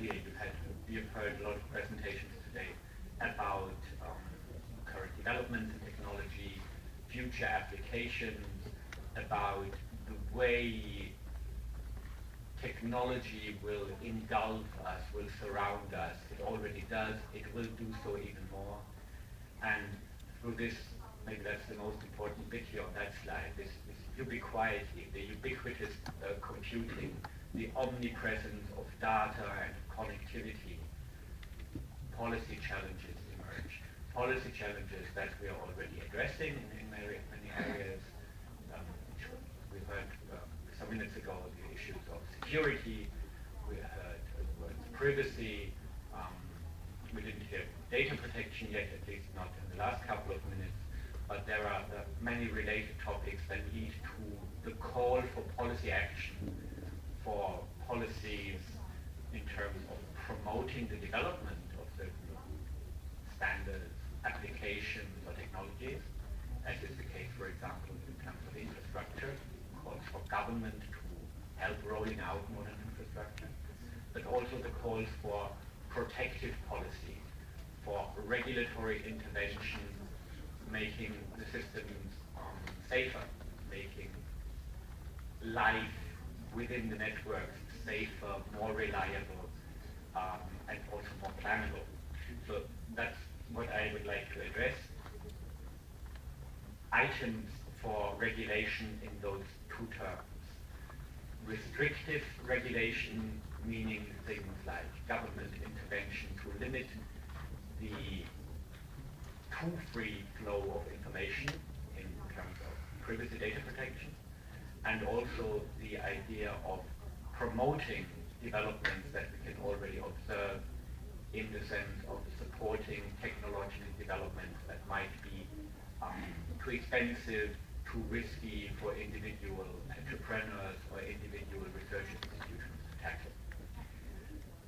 earlier you've heard a lot of presentations today about current developments in technology, future applications, about the way technology will engulf us, will surround us. It already does, it will do so even more. And through this, maybe that's the most important bit here on that slide, this ubiquity, the ubiquitous computing, the omnipresence of data and connectivity, policy challenges emerge. Policy challenges that we are already addressing in many areas. We heard some minutes ago the issues of security, we heard words privacy, we didn't hear data protection yet, at least not in the last couple of minutes, but there are many related topics that lead to the call for policy action, for policies in terms of promoting the development of certain standards, applications, or technologies, as is the case, for example, in terms of infrastructure, calls for government to help rolling out modern infrastructure, but also the calls for protective policy, for regulatory intervention, making the systems safer, making life within the networks safer, more reliable, and also more plannable. So that's what I would like to address. Items for regulation in those two terms. Restrictive regulation, meaning things like government intervention to limit the too free flow of information in terms of privacy data protection, and also the idea of promoting developments that we can already observe in the sense of supporting technological developments that might be too expensive, too risky for individual entrepreneurs or individual research institutions to tackle.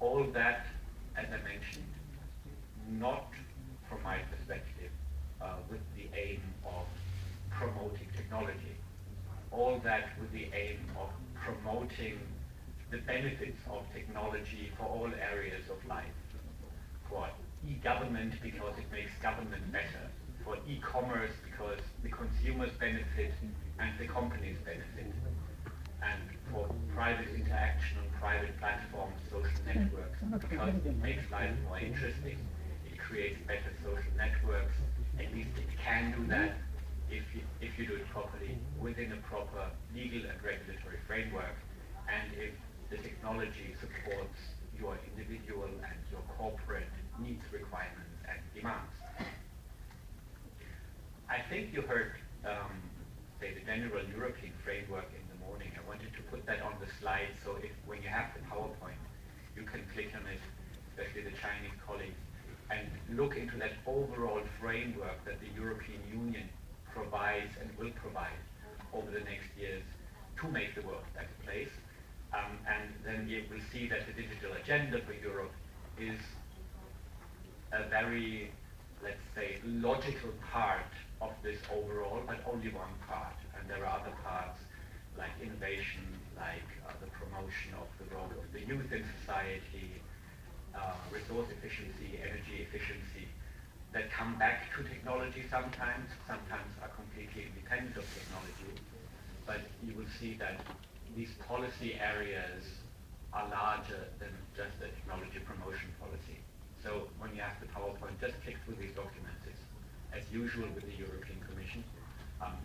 All that, as I mentioned, not from my perspective, with the aim of promoting technology. All that with the aim of promoting the benefits of technology for all areas of life. For e-government, because it makes government better. For e-commerce, because the consumers benefit and the companies benefit. And for private interaction on private platforms, social networks, because it makes life more interesting. It creates better social networks. At least it can do that if you do it properly, within a proper legal and regulatory framework, and if the technology supports your individual and your corporate needs, requirements, and demands. I think you heard, say, the general European framework in the morning. I wanted to put that on the slide, so if when you have the PowerPoint, you can click on it, especially the Chinese colleagues, and look into that overall framework that the European Union provides and will provide over the next years to make the world a better place. And then you will see that the digital agenda for Europe is a very, let's say, logical part of this overall, but only one part. And there are other parts like innovation, like the promotion of the role of the youth in society, resource efficiency, energy efficiency, that come back to technology sometimes are completely independent of technology. But you will see that these policy areas are larger than just a technology promotion policy. So when you have the PowerPoint, just click through these documents. It's, as usual with the European Commission,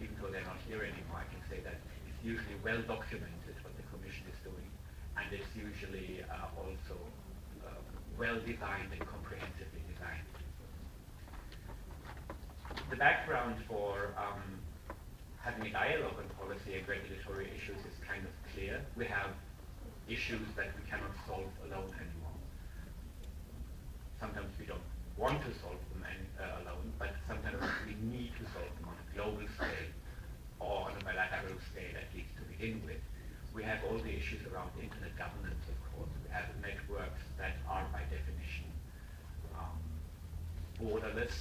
even though they're not here anymore, I can say that it's usually well documented what the Commission is doing, and it's usually also well designed and comprehensively designed. The background for having a dialogue on policy and regulatory issues is kind of clear. We have issues that we cannot solve alone anymore. Sometimes we don't want to solve them alone, but sometimes we need to solve them on a global scale or on a bilateral scale, at least to begin with. We have all the issues around internet governance, of course. We have networks that are by definition borderless,